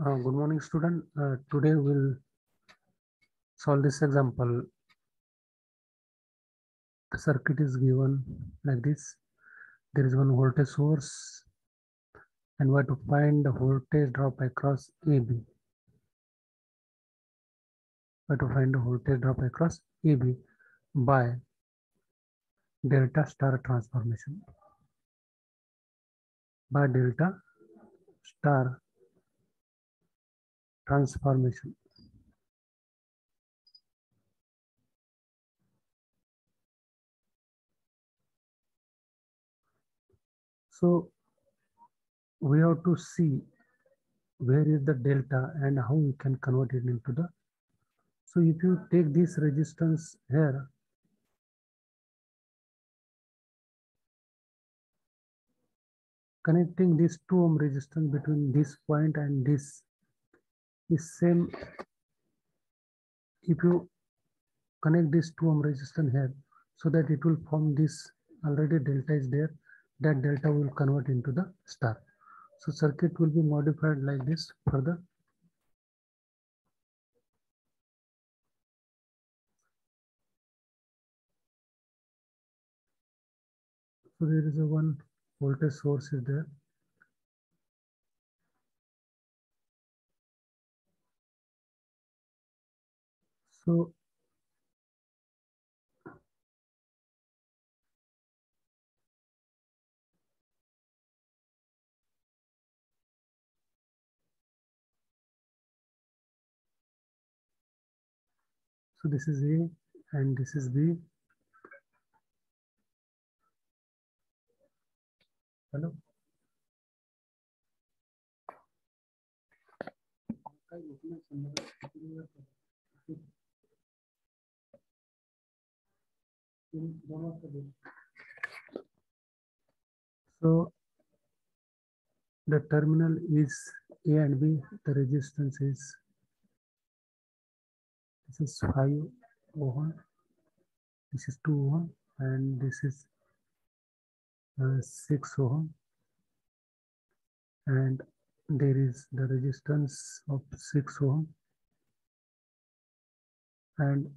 Good morning, student. Today we'll solve this example. The circuit is given like this. There is one voltage source and we have to find the voltage drop across AB. We have to find the voltage drop across AB by delta star transformation. By delta star transformation. So we have to see where is the delta and how we can convert it into the. So if you take this resistance here, connecting this 2 ohm resistance between this point and this is same. If you connect this 2 ohm resistance here, so that it will form this, already delta is there, that delta will convert into the star. So circuit will be modified like this further. So there is a one voltage source is there. So this is A and this is B. Hello. So the terminal is A and B. The resistance is, this is 5 ohm, this is 2 ohm, and this is 6 ohm, and there is the resistance of 6 ohm, and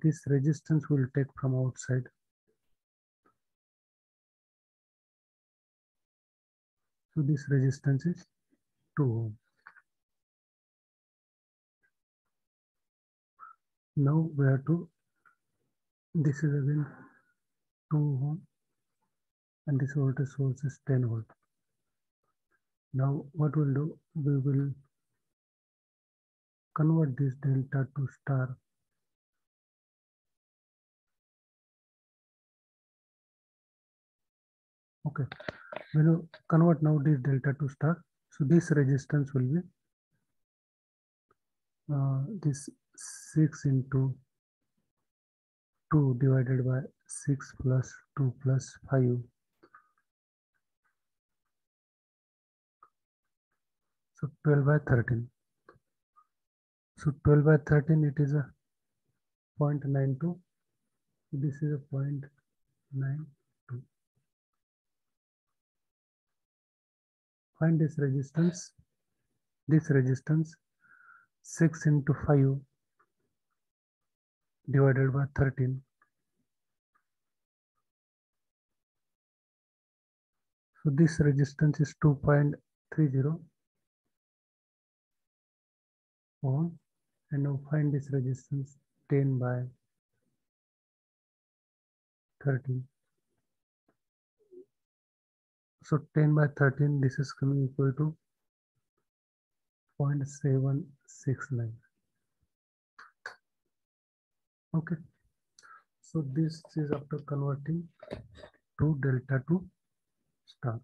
this resistance will take from outside. So this resistance is 2 ohm. Now we have to, this is again 2 ohm and this voltage source is 10 volt. Now what we'll do, we will convert this delta to star. Okay, when you convert now this delta to star, so this resistance will be this 6 into 2 divided by 6 plus 2 plus 5. So 12 by 13. So 12 by 13, it is a 0.92. This is a 0.92. Find this resistance. This resistance 6 into 5 divided by 13. So this resistance is 2.30 ohm. And now find this resistance 10 by 13. So 10 by 13, this is coming equal to 0.769. Okay. So this is after converting to delta to star.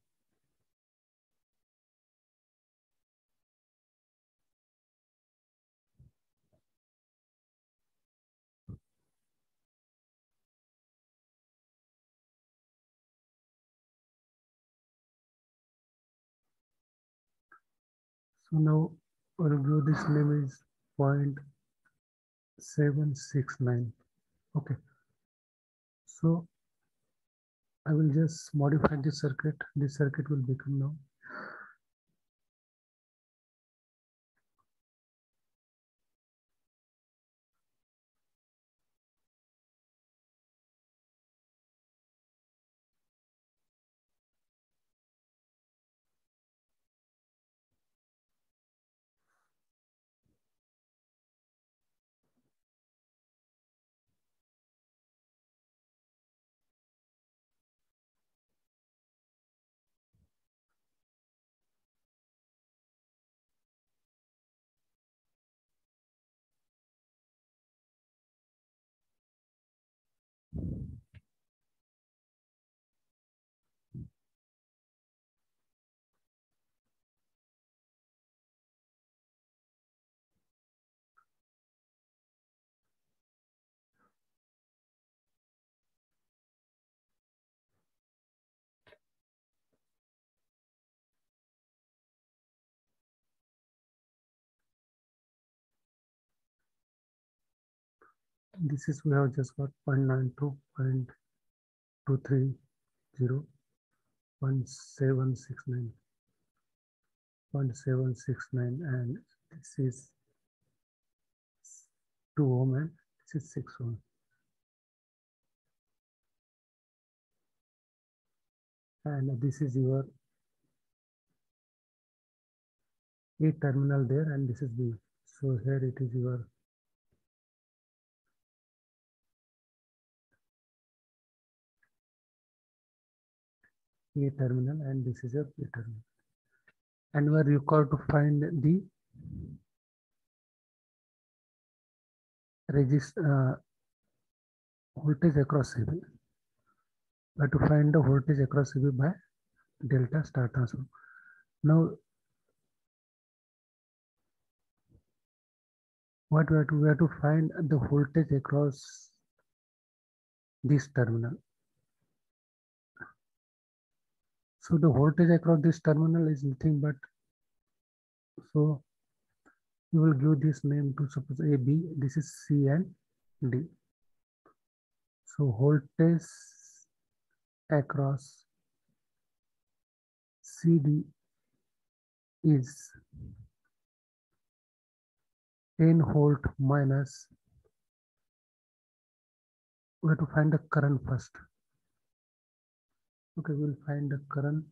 So now we'll give this name is 0.769. Okay. So I will just modify this circuit. This circuit will become now This is we have just got 0.92, 0.230, 0.769, 0.769, and this is 2 ohm and this is 6 ohm. And this is your A terminal there, and this is B. So here it is your A terminal, and this is your B terminal. And where you call to find the voltage across CB. Where to find the voltage across CB by delta star transform. Now, what we have to find the voltage across this terminal. So the voltage across this terminal is nothing but, so you will give this name to suppose A, B, this is C and D. So voltage across CD is 10 volt minus, we have to find the current first. Okay, we'll find the current.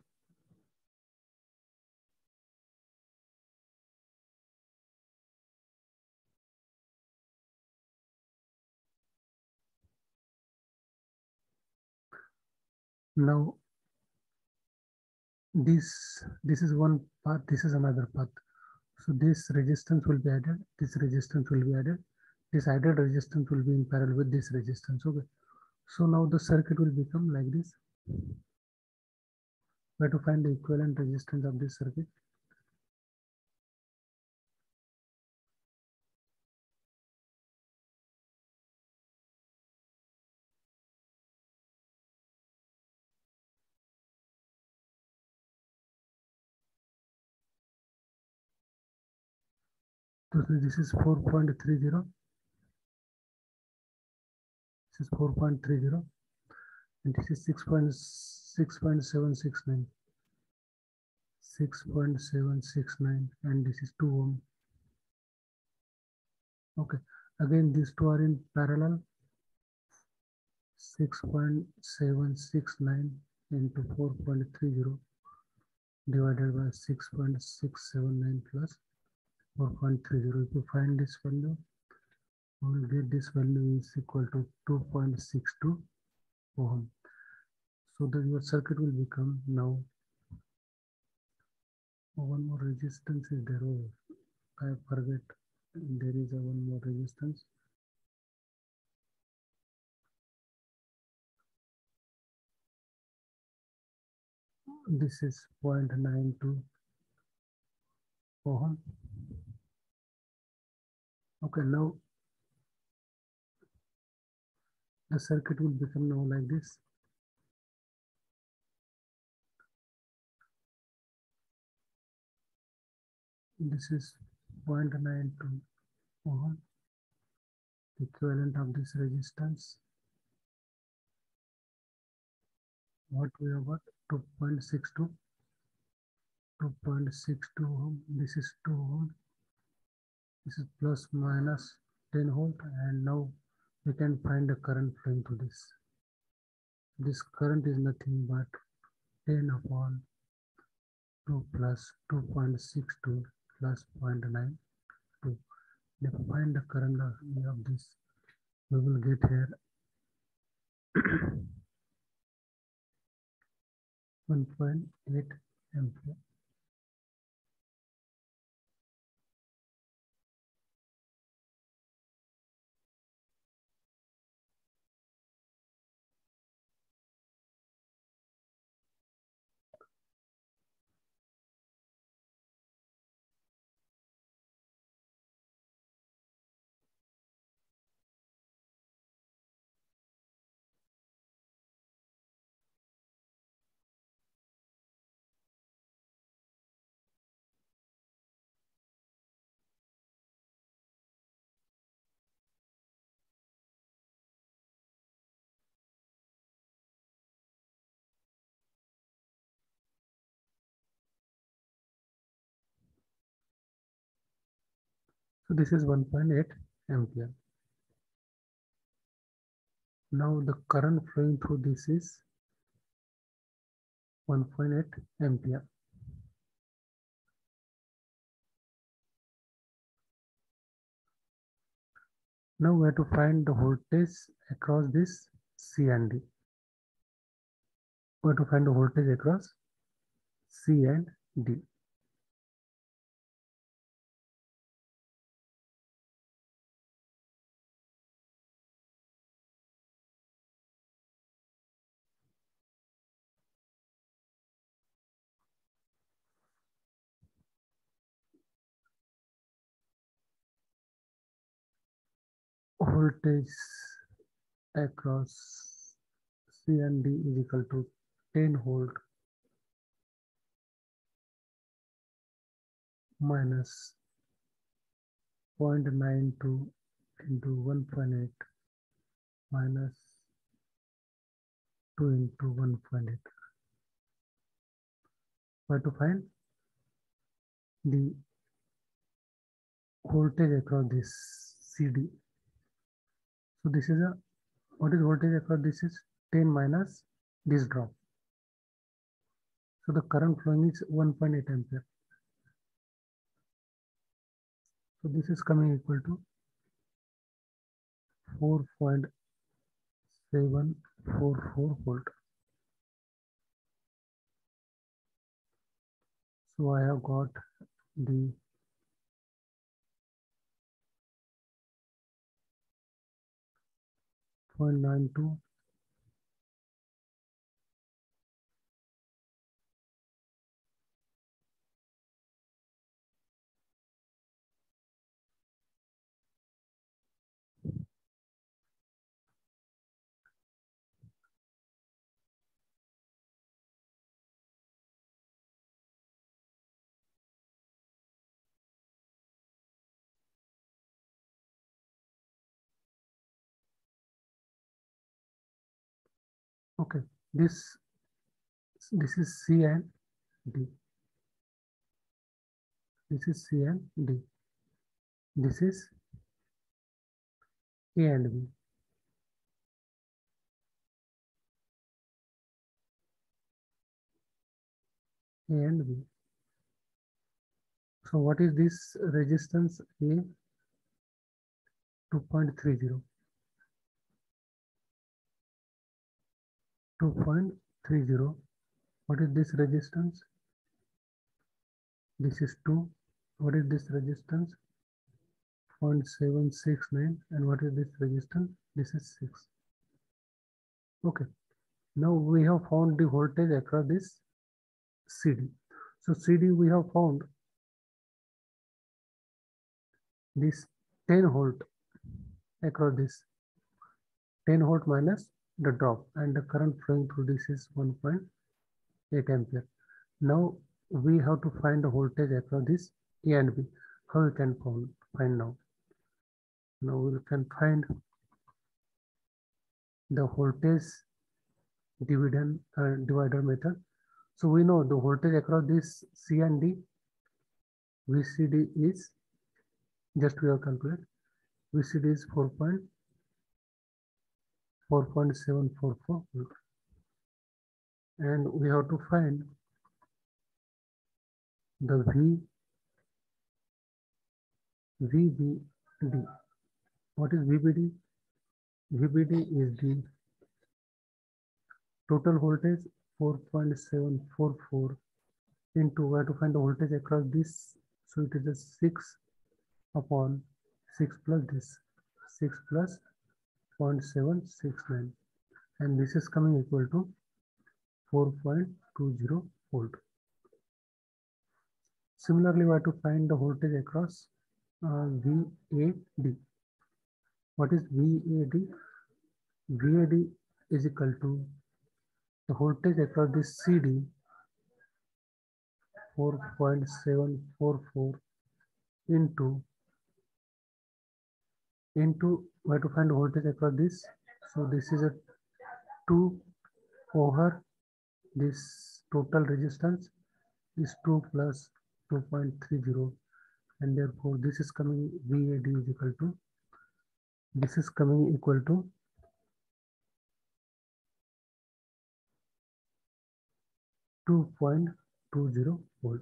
Now this is one path, this is another path. So this resistance will be added, this resistance will be added, this added resistance will be in parallel with this resistance. Okay, so now the circuit will become like this. We have to find the equivalent resistance of this circuit. So this is 4.30, this is 4.30, and this is 6.769, 6.769, and this is 2 ohm. Okay, again these two are in parallel. 6.769 into 4.30 divided by 6.679 plus 4.30. If you find this value, we will get this value is equal to 2.62 ohm. So that your circuit will become now. One more resistance is there. Oh, I forget. There is a one more resistance. This is 0.92 ohm. Okay, now the circuit will become now like this. This is 0.92 ohm, equivalent of this resistance. What we have got? 2.62, 2.62 ohm. This is 2 ohm. This is plus minus 10 volt, and now we can find the current flowing to this. This current is nothing but 10 upon 2 plus 2.62 plus 0.92. If we find the current of this, we will get here 1.8 ampere. this is 1.8 ampere. Now the current flowing through this is 1.8 ampere. Now we have to find the voltage across this C and D. We have to find the voltage across C and D. Voltage across C and D is equal to 10 volt minus 0.92 into 1.8 minus 2 into 1.8. We have to find the voltage across this CD. So this is what is voltage across this is 10 minus this drop. So the current flowing is 1.8 ampere. So this is coming equal to 4.744 volt. So I have got the .92 Okay, this is C and D. This is C and D. This is A and B. A and B. So what is this resistance A? 2.30. 2.30. What is this resistance? This is 2. What is this resistance? 0.769. And what is this resistance? This is 6. Okay. Now we have found the voltage across this CD. So CD we have found this 10 volt across this 10 volt minus the drop, and the current flowing through this is 1.8 ampere. Now we have to find the voltage across this A and B. How we can find now? Now we can find the voltage divider method. So we know the voltage across this C and D, VCD is, just we have calculated, VCD is 4.744 volt. And we have to find the VBD. What is VBD? VBD is the total voltage 4.744 into, we have to find the voltage across this. So it is a 6 upon 6 plus this 6 plus 0.769, and this is coming equal to 4.20 volt. Similarly, we have to find the voltage across VAD. What is VAD? VAD is equal to the voltage across this CD, 4.744 into we have to find the voltage across this. So this is a 2 over this total resistance is 2 plus 2.30 and therefore this is coming VAD is equal to, this is coming equal to 2.20 volt.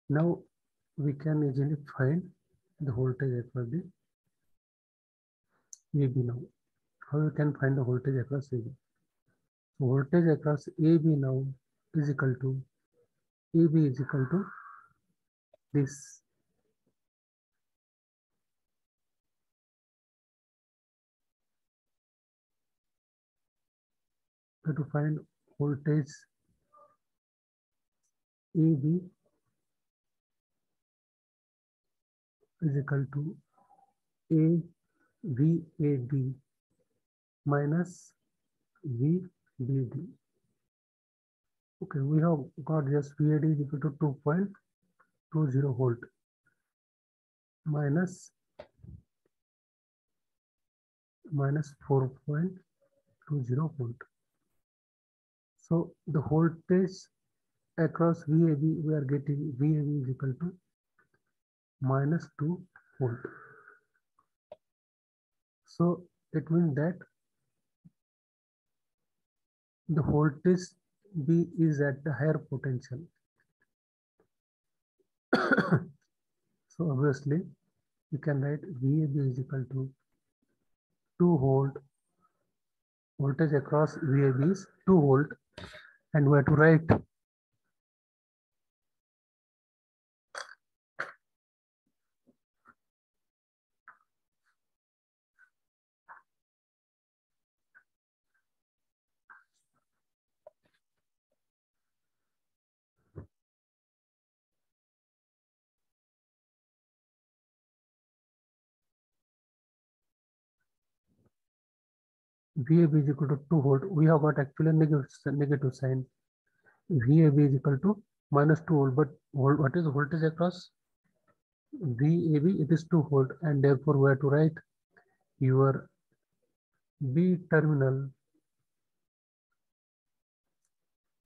Now we can easily find the voltage across the AB. Now how you can find the voltage across AB? Voltage across AB now is equal to, AB is equal to this, so to find voltage AB is equal to VAD minus VBD. Okay, we have got just VAD is equal to 2.20 volt minus 4.20 volt. So the voltage across VAB, we are getting VAB is equal to minus 2 volt. So it means that the voltage B is at the higher potential. So obviously you can write VAB is equal to 2 volt. Voltage across VAB is 2 volt, and we have to write VAB is equal to 2 volt. We have got actually a negative sign. VAB is equal to minus 2 volt, but what is voltage across VAB? It is 2 volt, and therefore we have to write your B terminal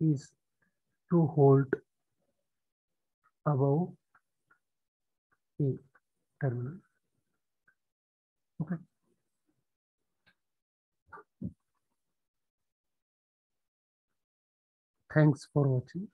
is 2 volt above A terminal. Okay. Thanks for watching.